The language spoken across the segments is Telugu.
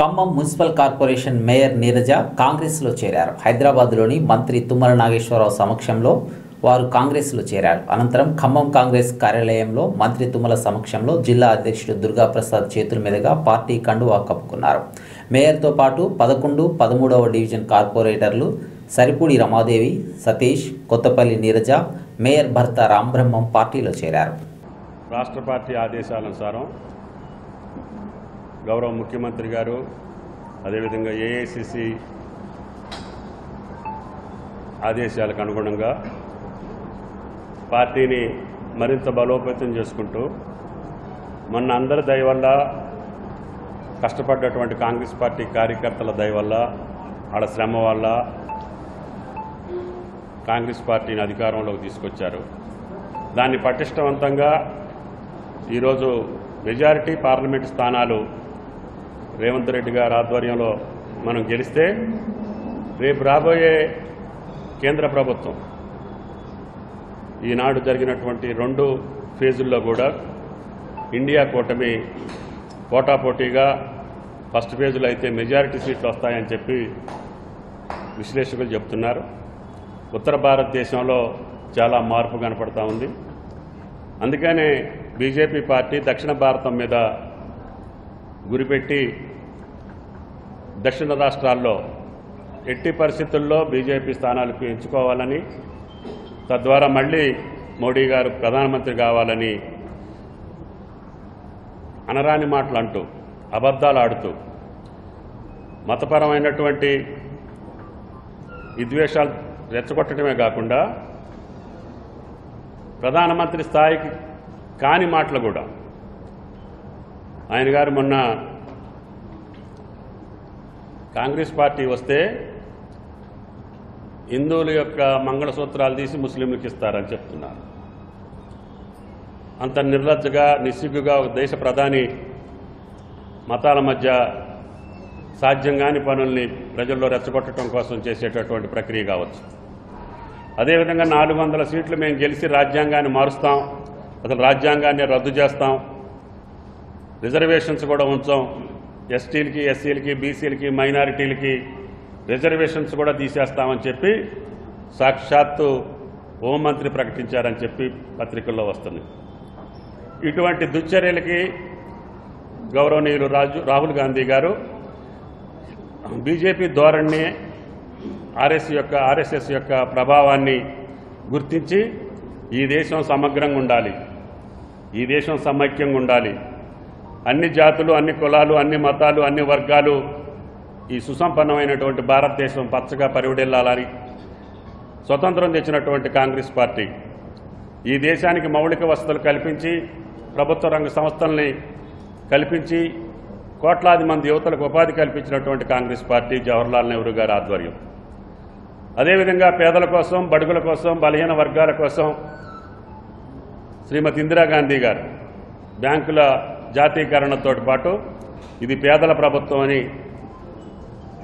Khammam municipal corporation mayor Neeraja కాంగ్రెస్లో చేరారు. హైదరాబాద్లోని మంత్రి తుమ్మల నాగేశ్వరరావు సమక్షంలో వారు కాంగ్రెస్లో చేరారు. అనంతరం ఖమ్మం కాంగ్రెస్ కార్యాలయంలో మంత్రి తుమ్మల సమక్షంలో జిల్లా అధ్యక్షుడు దుర్గాప్రసాద్ చేతుల మీదుగా పార్టీ కండువా కప్పుకున్నారు. మేయర్తో పాటు 11, 13వ డివిజన్ కార్పొరేటర్లు సరిపూడి రమాదేవి, సతీష్, కొత్తపల్లి నీరజ, మేయర్ భర్త రాంబ్రహ్మం పార్టీలో చేరారు. రాష్ట్ర పార్టీ ఆదేశానుసారం గౌరవ ముఖ్యమంత్రి గారు, అదేవిధంగా ఏఐసిసి ఆదేశాలకు అనుగుణంగా పార్టీని మరింత బలోపేతం చేసుకుంటూ మొన్న అందరి దయ వల్ల, కష్టపడ్డటువంటి కాంగ్రెస్ పార్టీ కార్యకర్తల దయ వల్ల, వాళ్ళ శ్రమ వల్ల కాంగ్రెస్ పార్టీని అధికారంలోకి తీసుకొచ్చారు. దాన్ని పటిష్టవంతంగా ఈరోజు మెజారిటీ పార్లమెంటు స్థానాలు రేవంత్ రెడ్డి గారి ఆధ్వర్యంలో మనం గెలిస్తే రేపు రాబోయే కేంద్ర ప్రభుత్వం ఈనాడు జరిగినటువంటి 2 ఫేజుల్లో కూడా ఇండియా కూటమి పోటాపోటీగా ఫస్ట్ ఫేజ్లో అయితే మెజారిటీ సీట్లు వస్తాయని చెప్పి విశ్లేషకులు చెప్తున్నారు. ఉత్తర భారతదేశంలో చాలా మార్పు కనపడతా ఉంది. అందుకనే బీజేపీ పార్టీ దక్షిణ భారతం మీద గురిపెట్టి దక్షిణ రాష్ట్రాల్లో ఎట్టి పరిస్థితుల్లో బీజేపీ స్థానాలు ఎంచుకోవాలని, తద్వారా మళ్ళీ మోడీ గారు ప్రధానమంత్రి కావాలని అనరాని మాటలు అంటూ, అబద్ధాలు ఆడుతూ, మతపరమైనటువంటి విద్వేషాలు రెచ్చగొట్టడమే కాకుండా ప్రధానమంత్రి స్థాయికి కాని మాటలు కూడా ఆయన గారు మొన్న కాంగ్రెస్ పార్టీ వస్తే హిందువుల యొక్క మంగళసూత్రాలు తీసి ముస్లింలకు ఇస్తారని చెప్తున్నారు. అంత నిర్లజ్జగా, నిస్సిగ్గుగా ఒక దేశ ప్రధాని మతాల మధ్య సాధ్యం కాని పనుల్ని ప్రజల్లో రెచ్చగొట్టడం కోసం చేసేటటువంటి ప్రక్రియ కావచ్చు. అదేవిధంగా 400 సీట్లు మేము గెలిచి రాజ్యాంగాన్ని మారుస్తాం, అసలు రాజ్యాంగాన్ని రద్దు చేస్తాం, రిజర్వేషన్స్ కూడా ఉంచాం, ఎస్టీలకి, ఎస్సీలకి, బీసీలకి, మైనారిటీలకి రిజర్వేషన్స్ కూడా తీసేస్తామని చెప్పి సాక్షాత్తు హోంమంత్రి ప్రకటించారని చెప్పి పత్రికల్లో వస్తుంది. ఇటువంటి దుశ్చర్యలకి గౌరవనీయులు రాహుల్ గాంధీ గారు బీజేపీ ధోరణిని, ఆర్ఎస్ఎస్ యొక్క ప్రభావాన్ని గుర్తించి ఈ దేశం సమగ్రంగా ఉండాలి, ఈ దేశం సమైక్యంగా ఉండాలి, అన్ని జాతులు, అన్ని కులాలు, అన్ని మతాలు, అన్ని వర్గాలు ఈ సుసంపన్నమైనటువంటి భారతదేశం పచ్చగా పరివిడెల్లాలని స్వతంత్రం తెచ్చినటువంటి కాంగ్రెస్ పార్టీ ఈ దేశానికి మౌలిక వసతులు కల్పించి, ప్రభుత్వ రంగ సంస్థల్ని కల్పించి, కోట్లాది మంది యువతలకు ఉపాధి కల్పించినటువంటి కాంగ్రెస్ పార్టీ జవహర్లాల్ నెహ్రూ గారి ఆధ్వర్యం. అదేవిధంగా పేదల కోసం, బడుగుల కోసం, బలహీన వర్గాల కోసం శ్రీమతి ఇందిరాగాంధీ గారు బ్యాంకుల జాతీయకరణతో పాటు ఇది పేదల ప్రభుత్వం అని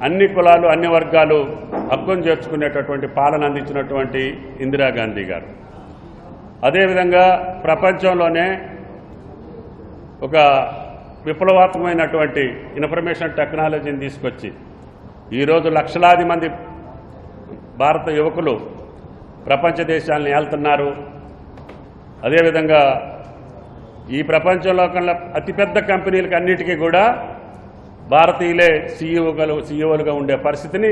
అన్ని కులాలు, అన్ని వర్గాలు హక్కును చేర్చుకునేటటువంటి పాలన అందించినటువంటి ఇందిరాగాంధీ గారు. అదేవిధంగా ప్రపంచంలోనే ఒక విప్లవాత్మకమైనటువంటి ఇన్ఫర్మేషన్ టెక్నాలజీని తీసుకొచ్చి ఈరోజు లక్షలాది మంది భారత యువకులు ప్రపంచ దేశాలను ఏళ్తున్నారు. అదేవిధంగా ఈ ప్రపంచంలో కన్నా అతిపెద్ద కంపెనీలకు అన్నిటికీ కూడా భారతీయులే సీఈఓలుగా ఉండే పరిస్థితిని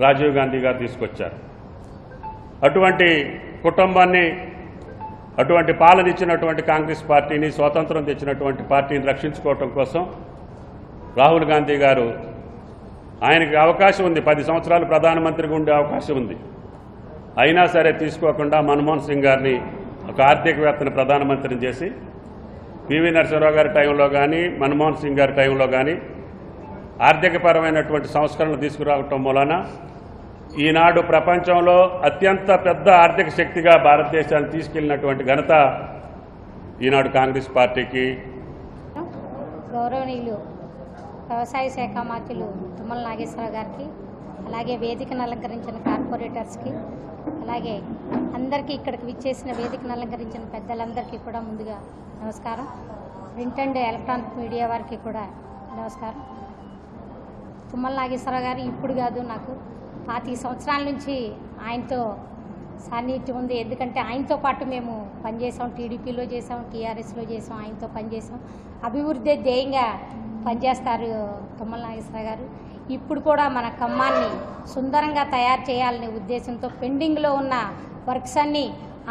రాజీవ్ గాంధీ గారు తీసుకొచ్చారు. అటువంటి కుటుంబాన్ని, అటువంటి పాలన ఇచ్చినటువంటి కాంగ్రెస్ పార్టీని, స్వాతంత్రం తెచ్చినటువంటి పార్టీని రక్షించుకోవటం కోసం రాహుల్ గాంధీ గారు, ఆయనకి అవకాశం ఉంది, 10 సంవత్సరాలు ప్రధానమంత్రిగా ఉండే అవకాశం ఉంది, అయినా సరే తీసుకోకుండా మన్మోహన్ సింగ్ గారిని ఒక ఆర్థికవేత్తని ప్రధానమంత్రిని చేసి పివి నరసింహరావు గారి టైంలో కానీ, మన్మోహన్ సింగ్ గారి టైంలో కానీ ఆర్థికపరమైనటువంటి సంస్కరణలు తీసుకురావటం మూలన ఈనాడు ప్రపంచంలో అత్యంత పెద్ద ఆర్థిక శక్తిగా భారతదేశాన్ని తీసుకెళ్లినటువంటి ఘనత ఈనాడు కాంగ్రెస్ పార్టీకి. గౌరవనీయులు వ్యవసాయ శాఖ మంత్రులు తుమ్మల నాగేశ్వరరావు గారికి, అలాగే వేదికను అలంకరించిన కార్పొరేటర్స్కి, అలాగే అందరికీ ఇక్కడికి విచ్చేసిన వేదికను అలంకరించిన పెద్దలందరికీ కూడా ముందుగా నమస్కారం. ప్రింట్ అండ్ ఎలక్ట్రానిక్ మీడియా వారికి కూడా నమస్కారం. తుమ్మల నాగేశ్వరరావు గారు ఇప్పుడు కాదు, నాకు 25 సంవత్సరాల నుంచి ఆయనతో సాన్నిధ్యం ఉంది. ఎందుకంటే ఆయనతో పాటు మేము పనిచేసాం, టీడీపీలో చేసాం, టీఆర్ఎస్లో చేసాం, ఆయనతో పనిచేసాం. అభివృద్ధి ధ్యేయంగా పనిచేస్తారు తుమ్మల నాగేశ్వరరావు గారు. ఇప్పుడు కూడా మన ఖమ్మాన్ని సుందరంగా తయారు చేయాలనే ఉద్దేశంతో పెండింగ్లో ఉన్న వర్క్స్ అన్నీ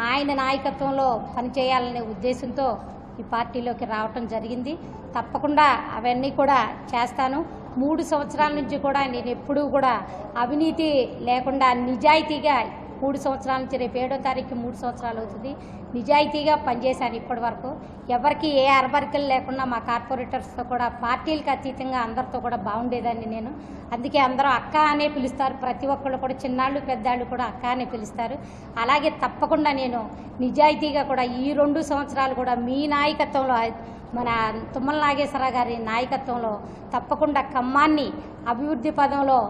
ఆయన నాయకత్వంలో పనిచేయాలనే ఉద్దేశంతో ఈ పార్టీలోకి రావటం జరిగింది. తప్పకుండా అవన్నీ కూడా చేస్తాను. 3 సంవత్సరాల నుంచి కూడా నేను ఎప్పుడూ కూడా అవినీతి లేకుండా నిజాయితీగా 3 సంవత్సరాల నుంచి, రేపు 7వ తారీఖు 3 సంవత్సరాలు అవుతుంది, నిజాయితీగా పనిచేశాను ఇప్పటి వరకు. ఎవరికి ఏ అరబరికలు లేకుండా మా కార్పొరేటర్స్తో కూడా పార్టీలకు అతీతంగా అందరితో కూడా బాగుండేదాన్ని నేను. అందుకే అందరూ అక్క అనే పిలుస్తారు, ప్రతి ఒక్కళ్ళు కూడా, చిన్నాళ్ళు పెద్దాళ్ళు కూడా అక్క అనే పిలుస్తారు. అలాగే తప్పకుండా నేను నిజాయితీగా కూడా ఈ 2 సంవత్సరాలు కూడా మీ నాయకత్వంలో, మన తుమ్మల నాగేశ్వరరావు గారి నాయకత్వంలో తప్పకుండా ఖమ్మాన్ని అభివృద్ధి పదంలో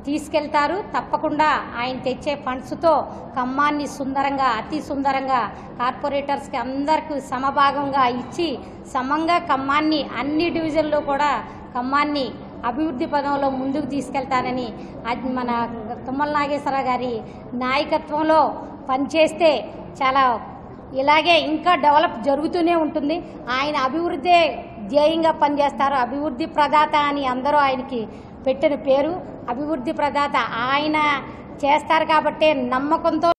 తీసుకెళ్తారు. తప్పకుండా ఆయన తెచ్చే ఫండ్స్తో ఖమ్మాన్ని సుందరంగా, అతి సుందరంగా కార్పొరేటర్స్కి అందరికీ సమభాగంగా ఇచ్చి సమంగా ఖమ్మాన్ని అన్ని డివిజన్లో కూడా ఖమ్మాన్ని అభివృద్ధి పదంలో ముందుకు తీసుకెళ్తానని, అది మన తుమ్మల నాగేశ్వరరావు గారి నాయకత్వంలో పనిచేస్తే చాలా ఇలాగే ఇంకా డెవలప్ జరుగుతూనే ఉంటుంది. ఆయన అభివృద్ధి ధ్యేయంగా పనిచేస్తారు. అభివృద్ధి ప్రదాత అని అందరూ ఆయనకి పెట్టిన పేరు అభివృద్ధి ప్రదాత. ఆయన చేస్తారు కాబట్టే నమ్మకంతో